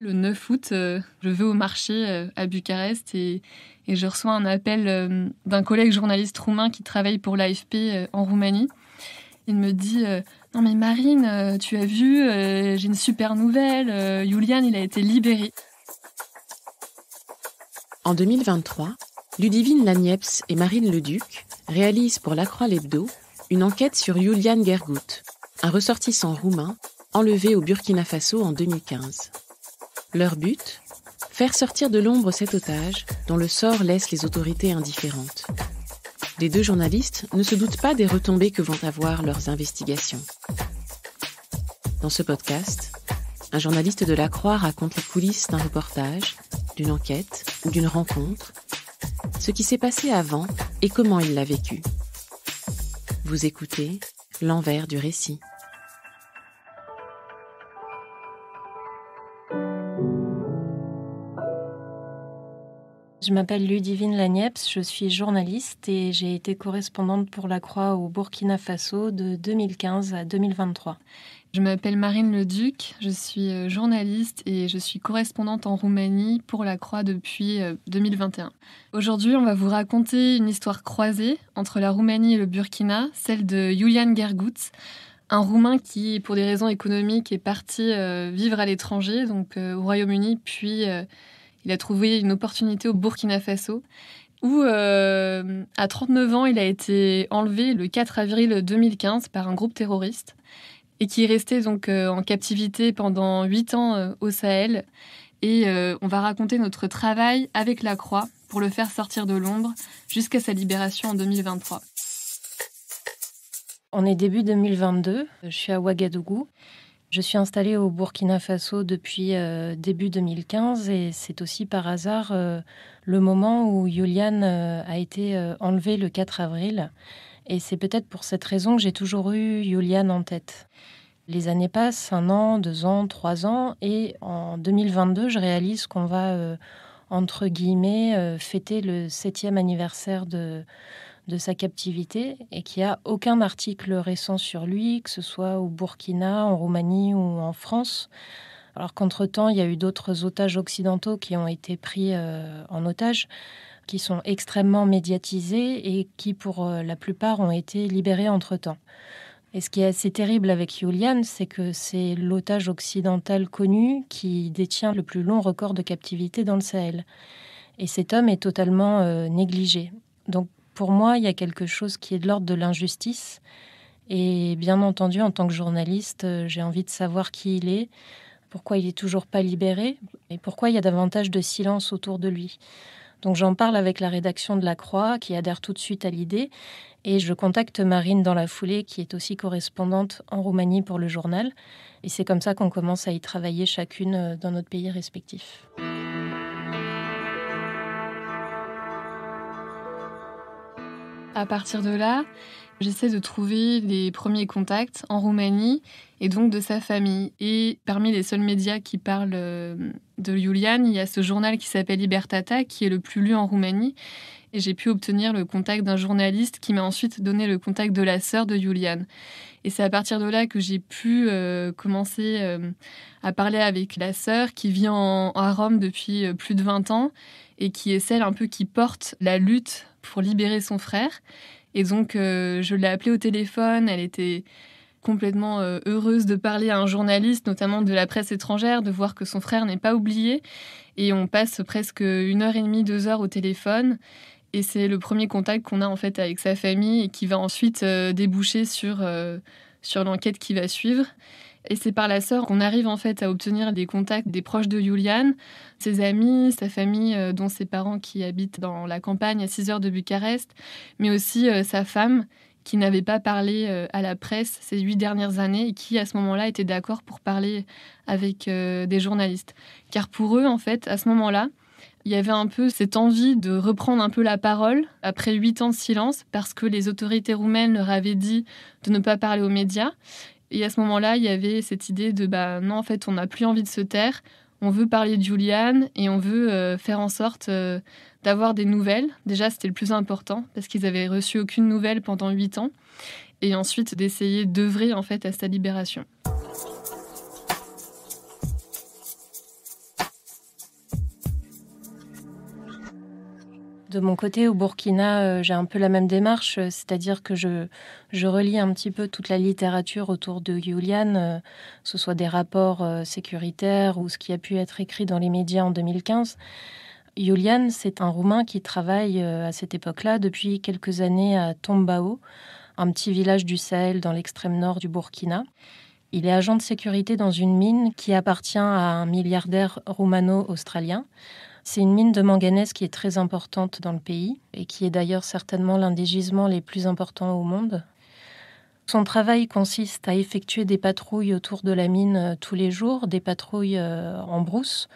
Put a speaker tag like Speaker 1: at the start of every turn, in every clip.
Speaker 1: Le 9 août, je vais au marché à Bucarest et je reçois un appel d'un collègue journaliste roumain qui travaille pour l'AFP en Roumanie. Il me dit « Non mais Marine, tu as vu, j'ai une super nouvelle, Iulian, il a été libéré. »
Speaker 2: En 2023, Ludivine Lagneps et Marine Leduc réalisent pour La Croix l'Hebdo une enquête sur Iulian Gergut, un ressortissant roumain enlevé au Burkina Faso en 2015. Leur but ? Faire sortir de l'ombre cet otage dont le sort laisse les autorités indifférentes. Les deux journalistes ne se doutent pas des retombées que vont avoir leurs investigations. Dans ce podcast, un journaliste de La Croix raconte les coulisses d'un reportage, d'une enquête ou d'une rencontre, ce qui s'est passé avant et comment il l'a vécu. Vous écoutez l'envers du récit.
Speaker 3: Je m'appelle Ludivine Lagneps, je suis journaliste et j'ai été correspondante pour La Croix au Burkina Faso de 2015 à 2023.
Speaker 1: Je m'appelle Marine Leduc, je suis journaliste et je suis correspondante en Roumanie pour La Croix depuis 2021. Aujourd'hui, on va vous raconter une histoire croisée entre la Roumanie et le Burkina, celle de Iulian Gergut, un Roumain qui, pour des raisons économiques, est parti vivre à l'étranger, donc au Royaume-Uni, puis il a trouvé une opportunité au Burkina Faso, où à 39 ans, il a été enlevé le 4 avril 2015 par un groupe terroriste et qui est resté donc en captivité pendant 8 ans au Sahel. Et on va raconter notre travail avec La Croix pour le faire sortir de l'ombre jusqu'à sa libération en 2023.
Speaker 3: On est début 2022, je suis à Ouagadougou. Je suis installée au Burkina Faso depuis début 2015 et c'est aussi par hasard le moment où Iulian a été enlevé le 4 avril. Et c'est peut-être pour cette raison que j'ai toujours eu Iulian en tête. Les années passent, 1 an, 2 ans, 3 ans, et en 2022, je réalise qu'on va, entre guillemets, fêter le 7e anniversaire de sa captivité et qu'il n'y a aucun article récent sur lui, que ce soit au Burkina, en Roumanie ou en France. Alors qu'entre-temps, il y a eu d'autres otages occidentaux qui ont été pris en otage, qui sont extrêmement médiatisés et qui, pour la plupart, ont été libérés entre-temps. Et ce qui est assez terrible avec Iulian, c'est que c'est l'otage occidental connu qui détient le plus long record de captivité dans le Sahel. Et cet homme est totalement négligé. Donc, pour moi, il y a quelque chose qui est de l'ordre de l'injustice. Et bien entendu, en tant que journaliste, j'ai envie de savoir qui il est, pourquoi il n'est toujours pas libéré et pourquoi il y a davantage de silence autour de lui. Donc j'en parle avec la rédaction de La Croix, qui adhère tout de suite à l'idée. Et je contacte Marine dans la foulée, qui est aussi correspondante en Roumanie pour le journal. Et c'est comme ça qu'on commence à y travailler chacune dans notre pays respectif.
Speaker 1: À partir de là, j'essaie de trouver les premiers contacts en Roumanie et donc de sa famille. Et parmi les seuls médias qui parlent de Iulian, il y a ce journal qui s'appelle Libertatea, qui est le plus lu en Roumanie. Et j'ai pu obtenir le contact d'un journaliste qui m'a ensuite donné le contact de la sœur de Iulian. Et c'est à partir de là que j'ai pu commencer à parler avec la sœur qui vit à Rome depuis plus de 20 ans et qui est celle un peu qui porte la lutte pour libérer son frère. Et donc, je l'ai appelée au téléphone. Elle était complètement heureuse de parler à un journaliste, notamment de la presse étrangère, de voir que son frère n'est pas oublié. Et on passe presque 1h30, 2 heures au téléphone. Et c'est le premier contact qu'on a en fait avec sa famille et qui va ensuite déboucher sur l'enquête qui va suivre. Et c'est par la sœur qu'on arrive en fait à obtenir des contacts des proches de Iulian, ses amis, sa famille, dont ses parents qui habitent dans la campagne à 6 heures de Bucarest, mais aussi sa femme qui n'avait pas parlé à la presse ces 8 dernières années et qui à ce moment-là était d'accord pour parler avec des journalistes. Car pour eux en fait, à ce moment-là, il y avait un peu cette envie de reprendre un peu la parole après 8 ans de silence parce que les autorités roumaines leur avaient dit de ne pas parler aux médias. Et à ce moment-là, il y avait cette idée de non, en fait, on n'a plus envie de se taire. On veut parler de Iulian et on veut faire en sorte d'avoir des nouvelles. Déjà, c'était le plus important parce qu'ils avaient reçu aucune nouvelle pendant 8 ans. Et ensuite, d'essayer d'œuvrer en fait à sa libération.
Speaker 3: De mon côté, au Burkina, j'ai un peu la même démarche, c'est-à-dire que je relis un petit peu toute la littérature autour de Julian, que ce soit des rapports sécuritaires ou ce qui a pu être écrit dans les médias en 2015. Julian, c'est un Roumain qui travaille à cette époque-là depuis quelques années à Tombao, un petit village du Sahel dans l'extrême nord du Burkina. Il est agent de sécurité dans une mine qui appartient à un milliardaire roumano-australien. C'est une mine de manganèse qui est très importante dans le pays et qui est d'ailleurs certainement l'un des gisements les plus importants au monde. Son travail consiste à effectuer des patrouilles autour de la mine tous les jours, des patrouilles en brousse,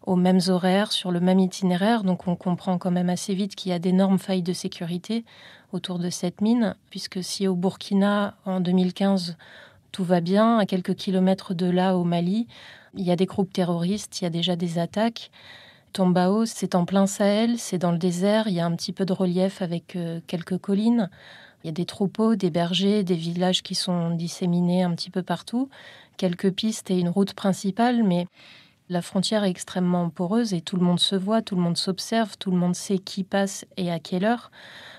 Speaker 3: aux mêmes horaires, sur le même itinéraire. Donc on comprend quand même assez vite qu'il y a d'énormes failles de sécurité autour de cette mine, puisque si au Burkina, en 2015, tout va bien, à quelques kilomètres de là, au Mali, il y a des groupes terroristes, il y a déjà des attaques. Tombao, c'est en plein Sahel, c'est dans le désert, il y a un petit peu de relief avec quelques collines. Il y a des troupeaux, des bergers, des villages qui sont disséminés un petit peu partout, quelques pistes et une route principale, mais la frontière est extrêmement poreuse et tout le monde se voit, tout le monde s'observe, tout le monde sait qui passe et à quelle heure,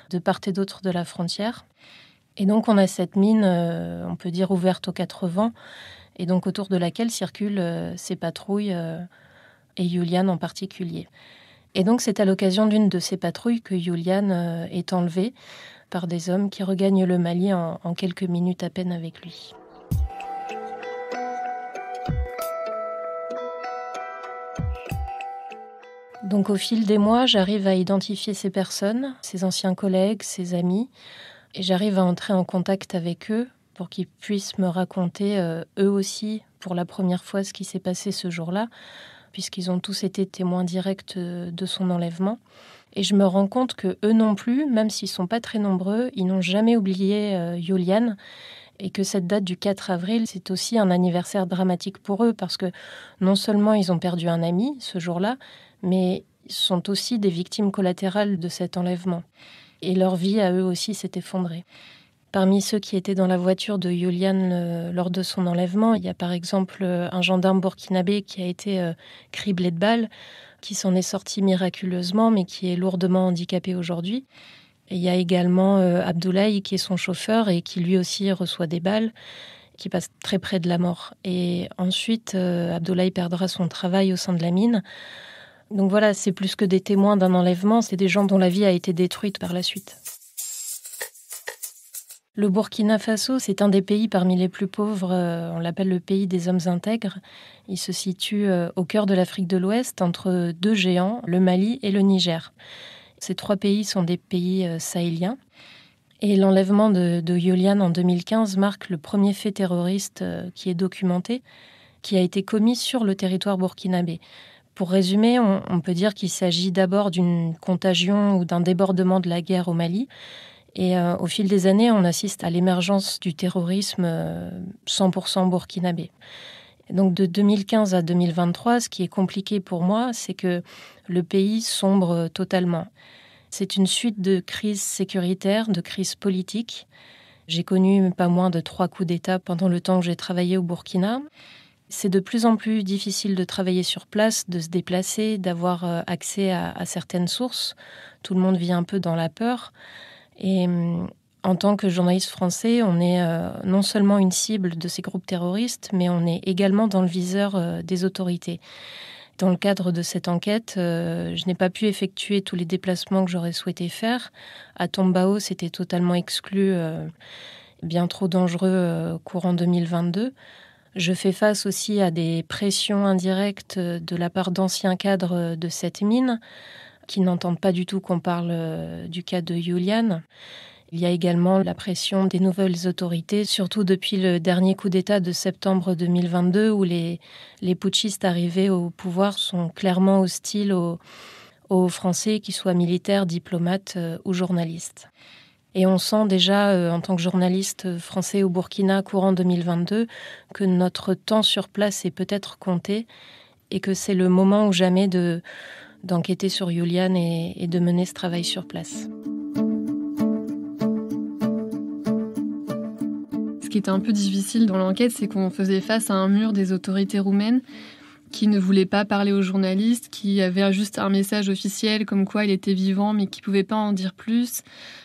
Speaker 3: de part et d'autre de la frontière. Et donc on a cette mine, on peut dire ouverte aux quatre vents, et donc autour de laquelle circulent ces patrouilles, et Julian en particulier. Et donc c'est à l'occasion d'une de ces patrouilles que Julian est enlevé par des hommes qui regagnent le Mali en quelques minutes à peine avec lui. Donc au fil des mois, j'arrive à identifier ces personnes, ces anciens collègues, ces amis, et j'arrive à entrer en contact avec eux pour qu'ils puissent me raconter eux aussi pour la première fois ce qui s'est passé ce jour-là, puisqu'ils ont tous été témoins directs de son enlèvement. Et je me rends compte que eux non plus, même s'ils ne sont pas très nombreux, ils n'ont jamais oublié Julian, et que cette date du 4 avril, c'est aussi un anniversaire dramatique pour eux, parce que non seulement ils ont perdu un ami ce jour-là, mais ils sont aussi des victimes collatérales de cet enlèvement. Et leur vie à eux aussi s'est effondrée. Parmi ceux qui étaient dans la voiture de Julian lors de son enlèvement, il y a par exemple un gendarme burkinabé qui a été criblé de balles, qui s'en est sorti miraculeusement, mais qui est lourdement handicapé aujourd'hui. Et il y a également Abdoulaye, qui est son chauffeur et qui lui aussi reçoit des balles, qui passe très près de la mort. Et ensuite, Abdoulaye perdra son travail au sein de la mine. Donc voilà, c'est plus que des témoins d'un enlèvement, c'est des gens dont la vie a été détruite par la suite. Le Burkina Faso, c'est un des pays parmi les plus pauvres, on l'appelle le pays des hommes intègres. Il se situe au cœur de l'Afrique de l'Ouest, entre deux géants, le Mali et le Niger. Ces trois pays sont des pays sahéliens. Et l'enlèvement de Julian en 2015 marque le premier fait terroriste qui est documenté, qui a été commis sur le territoire burkinabé. Pour résumer, on peut dire qu'il s'agit d'abord d'une contagion ou d'un débordement de la guerre au Mali. Et au fil des années, on assiste à l'émergence du terrorisme 100% burkinabé. Donc de 2015 à 2023, ce qui est compliqué pour moi, c'est que le pays sombre totalement. C'est une suite de crises sécuritaires, de crises politiques. J'ai connu pas moins de 3 coups d'État pendant le temps que j'ai travaillé au Burkina. C'est de plus en plus difficile de travailler sur place, de se déplacer, d'avoir accès à certaines sources. Tout le monde vit un peu dans la peur. Et en tant que journaliste français, on est non seulement une cible de ces groupes terroristes, mais on est également dans le viseur des autorités. Dans le cadre de cette enquête, je n'ai pas pu effectuer tous les déplacements que j'aurais souhaité faire. À Tombao, c'était totalement exclu, bien trop dangereux courant 2022. Je fais face aussi à des pressions indirectes de la part d'anciens cadres de cette mine qui n'entendent pas du tout qu'on parle du cas de Julian. Il y a également la pression des nouvelles autorités, surtout depuis le dernier coup d'État de septembre 2022 où les putschistes arrivés au pouvoir sont clairement hostiles aux Français, qu'ils soient militaires, diplomates ou journalistes. Et on sent déjà, en tant que journaliste français au Burkina courant 2022, que notre temps sur place est peut-être compté et que c'est le moment ou jamais d'enquêter sur Julian et de mener ce travail sur place.
Speaker 1: Ce qui était un peu difficile dans l'enquête, c'est qu'on faisait face à un mur des autorités roumaines qui ne voulait pas parler aux journalistes, qui avait juste un message officiel comme quoi il était vivant mais qui ne pouvait pas en dire plus.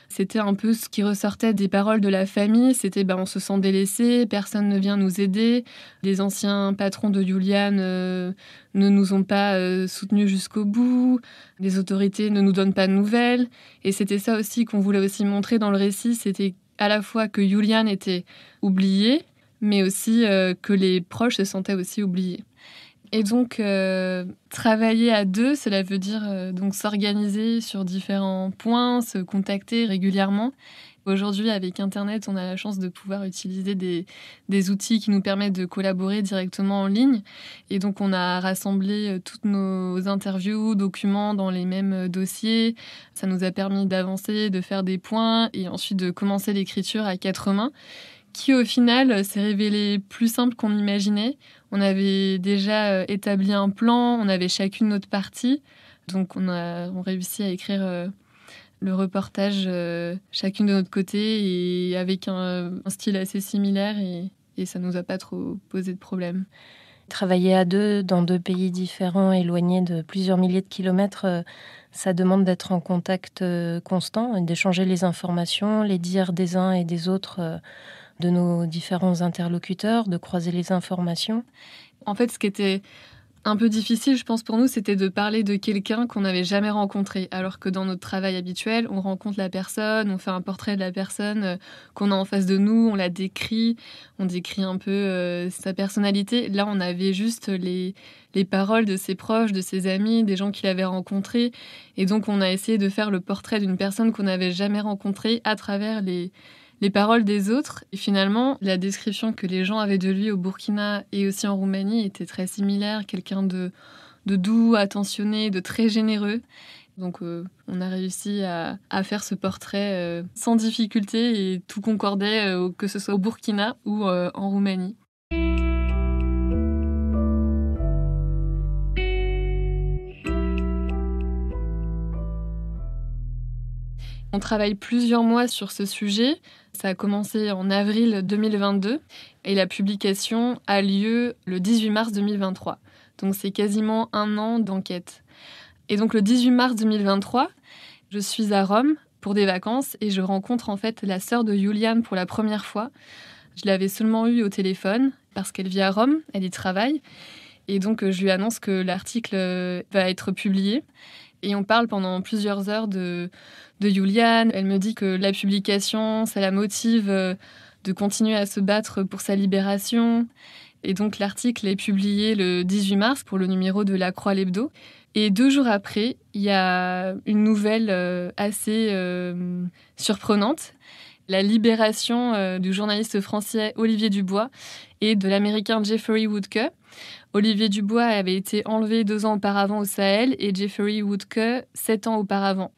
Speaker 1: C'était un peu ce qui ressortait des paroles de la famille, c'était on se sent délaissé, personne ne vient nous aider, les anciens patrons de Julian ne nous ont pas soutenus jusqu'au bout, les autorités ne nous donnent pas de nouvelles. Et c'était ça aussi qu'on voulait aussi montrer dans le récit, c'était à la fois que Julian était oublié, mais aussi que les proches se sentaient aussi oubliés. Et donc, travailler à deux, cela veut dire donc s'organiser sur différents points, se contacter régulièrement. Aujourd'hui, avec Internet, on a la chance de pouvoir utiliser des outils qui nous permettent de collaborer directement en ligne. Et donc, on a rassemblé toutes nos interviews, documents dans les mêmes dossiers. Ça nous a permis d'avancer, de faire des points et ensuite de commencer l'écriture à 4 mains, qui au final s'est révélé plus simple qu'on imaginait. On avait déjà établi un plan, on avait chacune notre partie. Donc on réussit à écrire le reportage chacune de notre côté et avec un style assez similaire et ça ne nous a pas trop posé de problème.
Speaker 3: Travailler à deux dans 2 pays différents, éloignés de plusieurs milliers de kilomètres, ça demande d'être en contact constant et d'échanger les informations, les dires des uns et des autres de nos différents interlocuteurs, de croiser les informations.
Speaker 1: En fait, ce qui était un peu difficile, je pense, pour nous, c'était de parler de quelqu'un qu'on n'avait jamais rencontré. Alors que dans notre travail habituel, on rencontre la personne, on fait un portrait de la personne qu'on a en face de nous, on la décrit, on décrit un peu sa personnalité. Là, on avait juste les paroles de ses proches, de ses amis, des gens qu'il avait rencontrés. Et donc, on a essayé de faire le portrait d'une personne qu'on n'avait jamais rencontrée à travers les paroles des autres. Et finalement, la description que les gens avaient de lui au Burkina et aussi en Roumanie était très similaire. Quelqu'un de doux, attentionné, de très généreux. Donc on a réussi à faire ce portrait sans difficulté et tout concordait, que ce soit au Burkina ou en Roumanie. On travaille plusieurs mois sur ce sujet. Ça a commencé en avril 2022 et la publication a lieu le 18 mars 2023. Donc c'est quasiment 1 an d'enquête. Et donc le 18 mars 2023, je suis à Rome pour des vacances et je rencontre en fait la sœur de Julian pour la première fois. Je l'avais seulement eue au téléphone parce qu'elle vit à Rome, elle y travaille. Et donc je lui annonce que l'article va être publié. Et on parle pendant plusieurs heures de Julian. Elle me dit que la publication, ça la motive de continuer à se battre pour sa libération. Et donc l'article est publié le 18 mars pour le numéro de La Croix l'Hebdo. Et 2 jours après, il y a une nouvelle assez surprenante. La libération du journaliste français Olivier Dubois et de l'américain Jeffrey Woodke. Olivier Dubois avait été enlevé 2 ans auparavant au Sahel et Jeffrey Woodke 7 ans auparavant.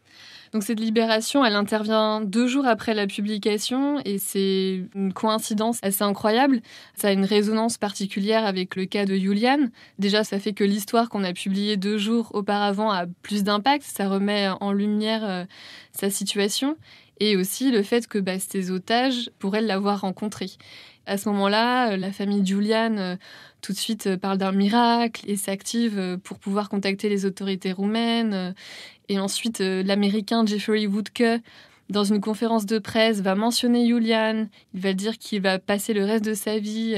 Speaker 1: Donc cette libération, elle intervient 2 jours après la publication et c'est une coïncidence assez incroyable. Ça a une résonance particulière avec le cas de Julian. Déjà, ça fait que l'histoire qu'on a publiée 2 jours auparavant a plus d'impact. Ça remet en lumière sa situation et aussi le fait que ces otages pourraient l'avoir rencontré. À ce moment-là, la famille Julian tout de suite parle d'un miracle et s'active pour pouvoir contacter les autorités roumaines. Et ensuite, l'Américain Jeffrey Woodke, dans une conférence de presse, va mentionner Julian. Il va dire qu'il va passer le reste de sa vie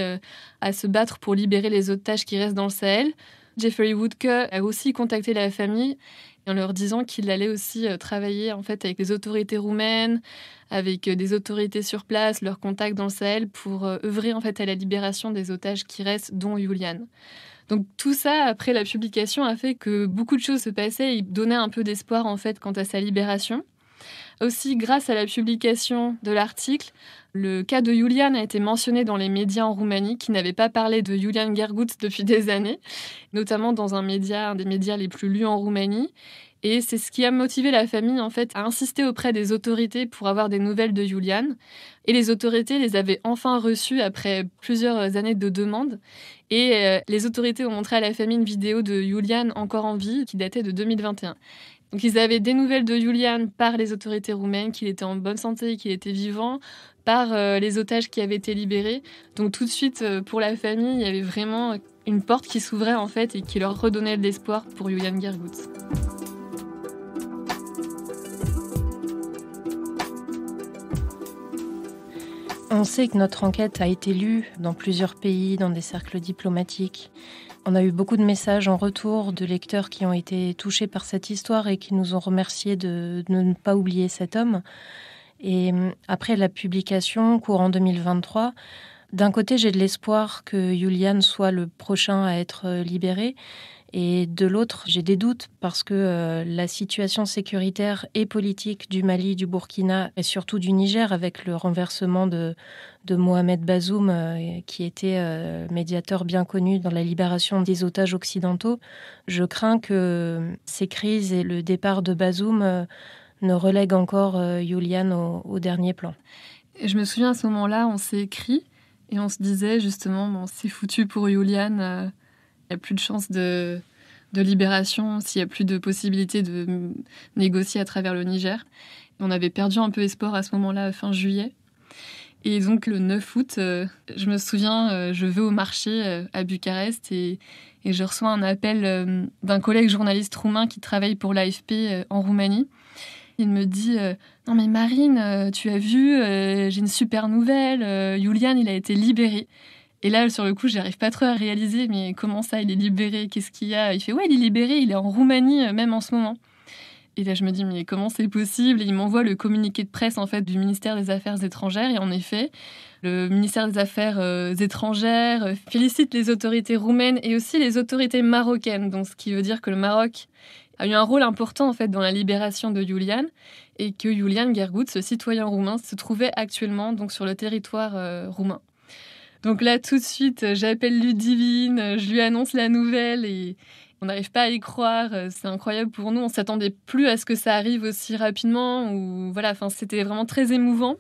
Speaker 1: à se battre pour libérer les otages qui restent dans le Sahel. Jeffrey Woodke a aussi contacté la famille en leur disant qu'il allait aussi travailler en fait avec les autorités roumaines, avec des autorités sur place, leurs contacts dans le Sahel pour œuvrer en fait à la libération des otages qui restent, dont Julian. Donc tout ça, après la publication, a fait que beaucoup de choses se passaient et donnait un peu d'espoir en fait quant à sa libération. Aussi, grâce à la publication de l'article, le cas de Julian a été mentionné dans les médias en Roumanie qui n'avaient pas parlé de Julian Gergut depuis des années, notamment dans un des médias les plus lus en Roumanie. Et c'est ce qui a motivé la famille en fait à insister auprès des autorités pour avoir des nouvelles de Julian. Et les autorités les avaient enfin reçues après plusieurs années de demandes. Et les autorités ont montré à la famille une vidéo de Julian encore en vie qui datait de 2021. Donc ils avaient des nouvelles de Julian par les autorités roumaines, qu'il était en bonne santé, qu'il était vivant, par les otages qui avaient été libérés. Donc tout de suite, pour la famille, il y avait vraiment une porte qui s'ouvrait en fait et qui leur redonnait de l'espoir pour Julian Gergut.
Speaker 3: On sait que notre enquête a été lue dans plusieurs pays, dans des cercles diplomatiques. On a eu beaucoup de messages en retour de lecteurs qui ont été touchés par cette histoire et qui nous ont remerciés de ne pas oublier cet homme. Et après la publication, courant 2023, d'un côté, j'ai de l'espoir que Julian soit le prochain à être libéré. Et de l'autre, j'ai des doutes parce que la situation sécuritaire et politique du Mali, du Burkina et surtout du Niger, avec le renversement de Mohamed Bazoum, qui était médiateur bien connu dans la libération des otages occidentaux, je crains que ces crises et le départ de Bazoum ne relèguent encore Julian au dernier plan.
Speaker 1: Et je me souviens à ce moment-là, on s'est écrit et on se disait justement, bon, c'est foutu pour Julian. Il n'y a plus de chance de libération, s'il n'y a plus de possibilité de négocier à travers le Niger. On avait perdu un peu espoir à ce moment-là, fin juillet. Et donc le 9 août, je me souviens, je vais au marché à Bucarest et je reçois un appel d'un collègue journaliste roumain qui travaille pour l'AFP en Roumanie. Il me dit « Non mais Marine, tu as vu, j'ai une super nouvelle, Julian, il a été libéré ». Et là, sur le coup, j'arrive pas trop à réaliser, mais comment ça, il est libéré? Qu'est-ce qu'il y a? Il fait, ouais, il est libéré, il est en Roumanie, même en ce moment. Et là, je me dis, mais comment c'est possible? Et il m'envoie le communiqué de presse, en fait, du ministère des Affaires étrangères. Et en effet, le ministère des Affaires étrangères félicite les autorités roumaines et aussi les autorités marocaines. Donc, ce qui veut dire que le Maroc a eu un rôle important, en fait, dans la libération de Julian et que Julian Gergut, ce citoyen roumain, se trouvait actuellement donc, sur le territoire roumain. Donc là, tout de suite, j'appelle Ludivine, je lui annonce la nouvelle et on n'arrive pas à y croire. C'est incroyable pour nous. On ne s'attendait plus à ce que ça arrive aussi rapidement. Ou voilà, c'était vraiment très émouvant.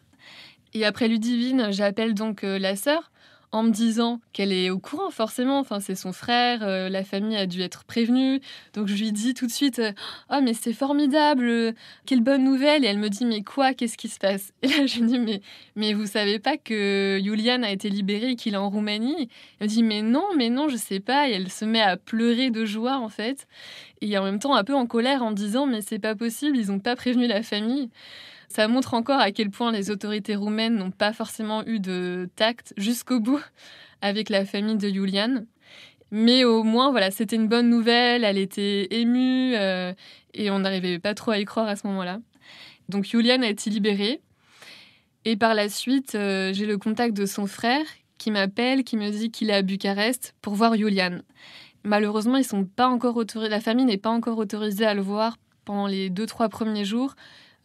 Speaker 1: Et après Ludivine, j'appelle donc la sœur en me disant qu'elle est au courant forcément. Enfin, c'est son frère, la famille a dû être prévenue. Donc je lui dis tout de suite « Oh mais c'est formidable, quelle bonne nouvelle !» Et elle me dit « Mais quoi? Qu'est-ce qui se passe ?» Et là je lui dis mais vous savez pas que Julian a été libéré et qu'il est en Roumanie ?» Elle me dit « Mais non, je sais pas. » Et elle se met à pleurer de joie en fait. Et en même temps un peu en colère en me disant « Mais c'est pas possible, ils ont pas prévenu la famille. » Ça montre encore à quel point les autorités roumaines n'ont pas forcément eu de tact jusqu'au bout avec la famille de Julian. Mais au moins, voilà, c'était une bonne nouvelle, elle était émue et on n'arrivait pas trop à y croire à ce moment-là. Donc Julian a été libéré. Et par la suite, j'ai le contact de son frère qui m'appelle, qui me dit qu'il est à Bucarest pour voir Julian. Malheureusement, ils sont pas encore la famille n'est pas encore autorisée à le voir pendant les 2-3 premiers jours.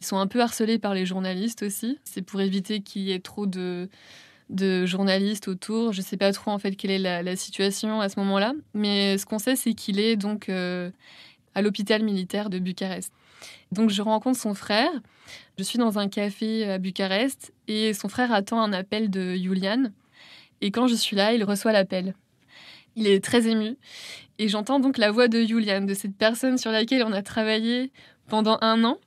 Speaker 1: Ils sont un peu harcelés par les journalistes aussi. C'est pour éviter qu'il y ait trop de journalistes autour. Je ne sais pas trop en fait quelle est la situation à ce moment-là. Mais ce qu'on sait, c'est qu'il est donc à l'hôpital militaire de Bucarest. Donc je rencontre son frère. Je suis dans un café à Bucarest et son frère attend un appel de Julian. Et quand je suis là, il reçoit l'appel. Il est très ému. Et j'entends donc la voix de Julian, de cette personne sur laquelle on a travaillé pendant 1 an.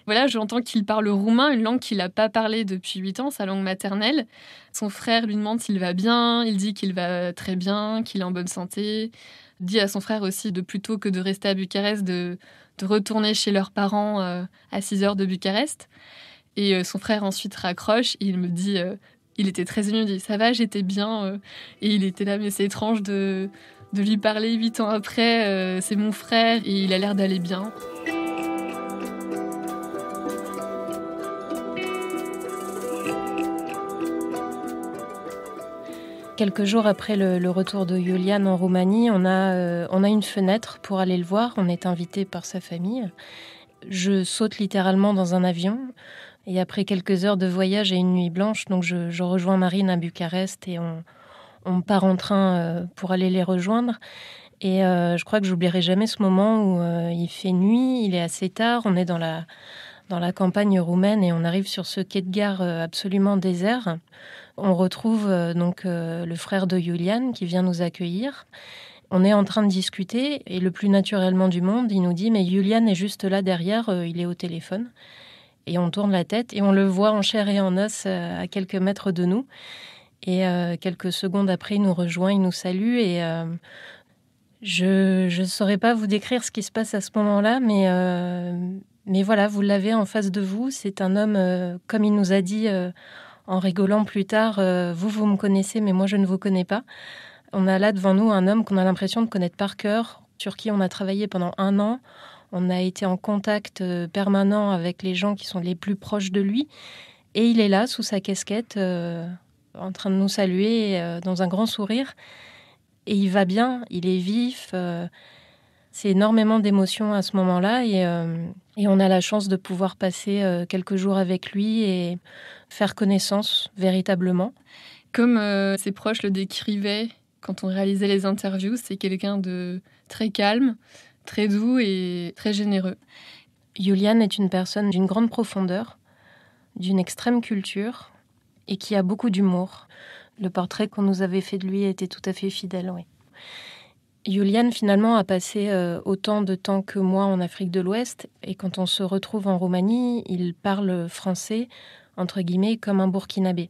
Speaker 1: Voilà, j'entends qu'il parle roumain, une langue qu'il n'a pas parlé depuis 8 ans, sa langue maternelle. Son frère lui demande s'il va bien, il dit qu'il va très bien, qu'il est en bonne santé. Il dit à son frère aussi, plutôt que de rester à Bucarest, de retourner chez leurs parents à 6 heures de Bucarest. Et son frère ensuite raccroche, et il me dit, il était très ému, il dit « Ça va, j'étais bien ». Et il était là, mais c'est étrange de lui parler 8 ans après, c'est mon frère, et il a l'air d'aller bien.
Speaker 3: Quelques jours après le retour de Julian en Roumanie, on a une fenêtre pour aller le voir. On est invité par sa famille. Je saute littéralement dans un avion. Et après quelques heures de voyage et une nuit blanche, donc je rejoins Marine à Bucarest et on part en train pour aller les rejoindre. Et je crois que j'oublierai jamais ce moment où il fait nuit, il est assez tard, on est dans la campagne roumaine et on arrive sur ce quai de gare absolument désert. On retrouve donc le frère de Julian qui vient nous accueillir. On est en train de discuter et le plus naturellement du monde, il nous dit « Mais Julian est juste là derrière, il est au téléphone ». Et on tourne la tête et on le voit en chair et en os à quelques mètres de nous. Et quelques secondes après, il nous rejoint, il nous salue. Et je ne saurais pas vous décrire ce qui se passe à ce moment-là, mais voilà, vous l'avez en face de vous. C'est un homme, comme il nous a dit en rigolant plus tard, vous me connaissez, mais moi, je ne vous connais pas. On a là devant nous un homme qu'on a l'impression de connaître par cœur, sur qui on a travaillé pendant 1 an. On a été en contact permanent avec les gens qui sont les plus proches de lui. Et il est là, sous sa casquette, en train de nous saluer, dans un grand sourire. Et il va bien, il est vif. C'est énormément d'émotions à ce moment-là. Et on a la chance de pouvoir passer quelques jours avec lui et faire connaissance véritablement.
Speaker 1: Comme ses proches le décrivaient quand on réalisait les interviews, c'est quelqu'un de très calme, très doux et très généreux.
Speaker 3: Julian est une personne d'une grande profondeur, d'une extrême culture et qui a beaucoup d'humour. Le portrait qu'on nous avait fait de lui était tout à fait fidèle, oui. Julian, finalement, a passé autant de temps que moi en Afrique de l'Ouest. Et quand on se retrouve en Roumanie, il parle français, entre guillemets, comme un Burkinabé.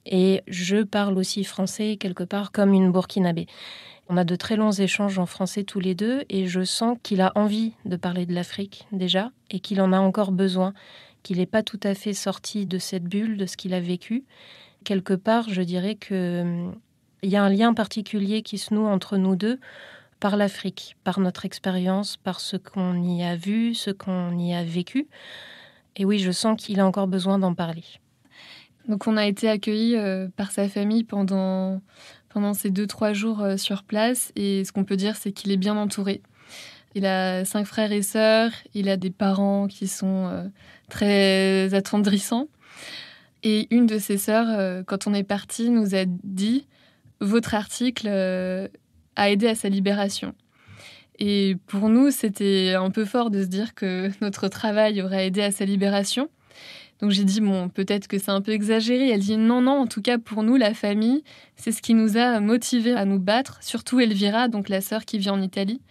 Speaker 3: Et je parle aussi français, quelque part, comme une Burkinabé. On a de très longs échanges en français tous les deux. Et je sens qu'il a envie de parler de l'Afrique, déjà, et qu'il en a encore besoin, qu'il n'est pas tout à fait sorti de cette bulle, de ce qu'il a vécu. Quelque part, je dirais qu'il y a un lien particulier qui se noue entre nous deux par l'Afrique, par notre expérience, par ce qu'on y a vu, ce qu'on y a vécu. Et oui, je sens qu'il a encore besoin d'en parler.
Speaker 1: Donc on a été accueillis par sa famille pendant ces 2-3 jours sur place. Et ce qu'on peut dire, c'est qu'il est bien entouré. Il a 5 frères et sœurs, il a des parents qui sont très attendrissants. Et une de ses sœurs, quand on est parti, nous a dit « Votre article a aidé à sa libération ». Et pour nous, c'était un peu fort de se dire que notre travail aurait aidé à sa libération. Donc j'ai dit « Bon, peut-être que c'est un peu exagéré ». Elle dit « Non, en tout cas pour nous, la famille, c'est ce qui nous a motivés à nous battre. Surtout Elvira, donc la sœur qui vit en Italie.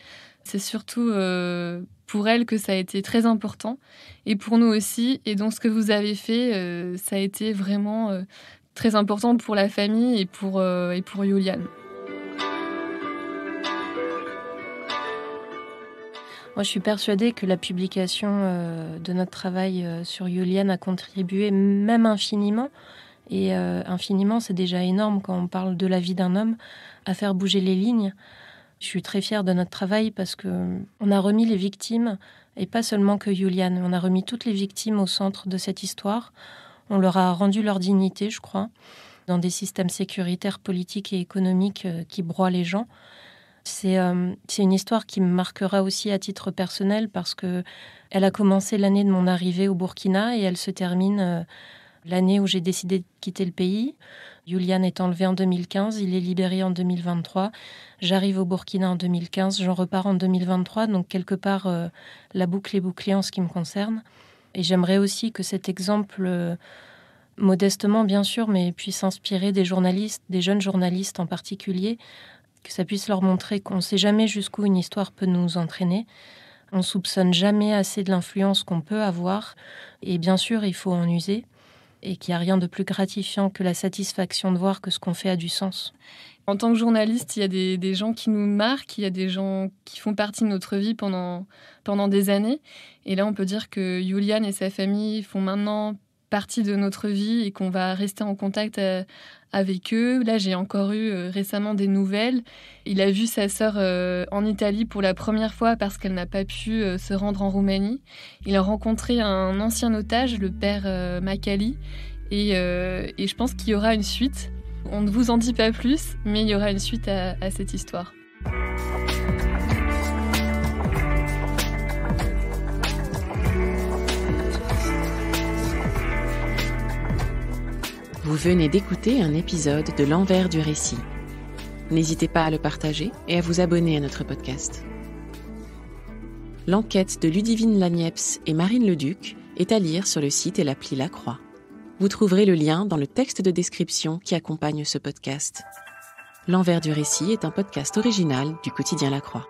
Speaker 1: C'est surtout pour elle que ça a été très important. Et pour nous aussi. Et donc ce que vous avez fait, ça a été vraiment très important pour la famille et pour Julian.
Speaker 3: Moi, je suis persuadée que la publication de notre travail sur Julian a contribué même infiniment. Et infiniment, c'est déjà énorme quand on parle de la vie d'un homme, à faire bouger les lignes. Je suis très fière de notre travail parce qu'on a remis les victimes, et pas seulement que Julian. On a remis toutes les victimes au centre de cette histoire. On leur a rendu leur dignité, je crois, dans des systèmes sécuritaires, politiques et économiques qui broient les gens. C'est une histoire qui me marquera aussi à titre personnel parce qu'elle a commencé l'année de mon arrivée au Burkina et elle se termine l'année où j'ai décidé de quitter le pays. Julian est enlevé en 2015, il est libéré en 2023. J'arrive au Burkina en 2015, j'en repars en 2023. Donc quelque part, la boucle est bouclée en ce qui me concerne. Et j'aimerais aussi que cet exemple, modestement bien sûr, mais puisse inspirer des journalistes, des jeunes journalistes en particulier, que ça puisse leur montrer qu'on ne sait jamais jusqu'où une histoire peut nous entraîner. On ne soupçonne jamais assez de l'influence qu'on peut avoir. Et bien sûr, il faut en user. Et qu'il n'y a rien de plus gratifiant que la satisfaction de voir que ce qu'on fait a du sens.
Speaker 1: En tant que journaliste, il y a des gens qui nous marquent, il y a des gens qui font partie de notre vie pendant des années. Et là, on peut dire que Julian et sa famille font maintenant partie de notre vie et qu'on va rester en contact avec eux. Là, j'ai encore eu récemment des nouvelles. Il a vu sa sœur en Italie pour la première fois parce qu'elle n'a pas pu se rendre en Roumanie. Il a rencontré un ancien otage, le père Makali, et je pense qu'il y aura une suite. On ne vous en dit pas plus, mais il y aura une suite à cette histoire.
Speaker 2: Vous venez d'écouter un épisode de L'Envers du récit. N'hésitez pas à le partager et à vous abonner à notre podcast. L'enquête de Ludivine Lagneps et Marine Leduc est à lire sur le site et l'appli La Croix. Vous trouverez le lien dans le texte de description qui accompagne ce podcast. L'Envers du récit est un podcast original du quotidien La Croix.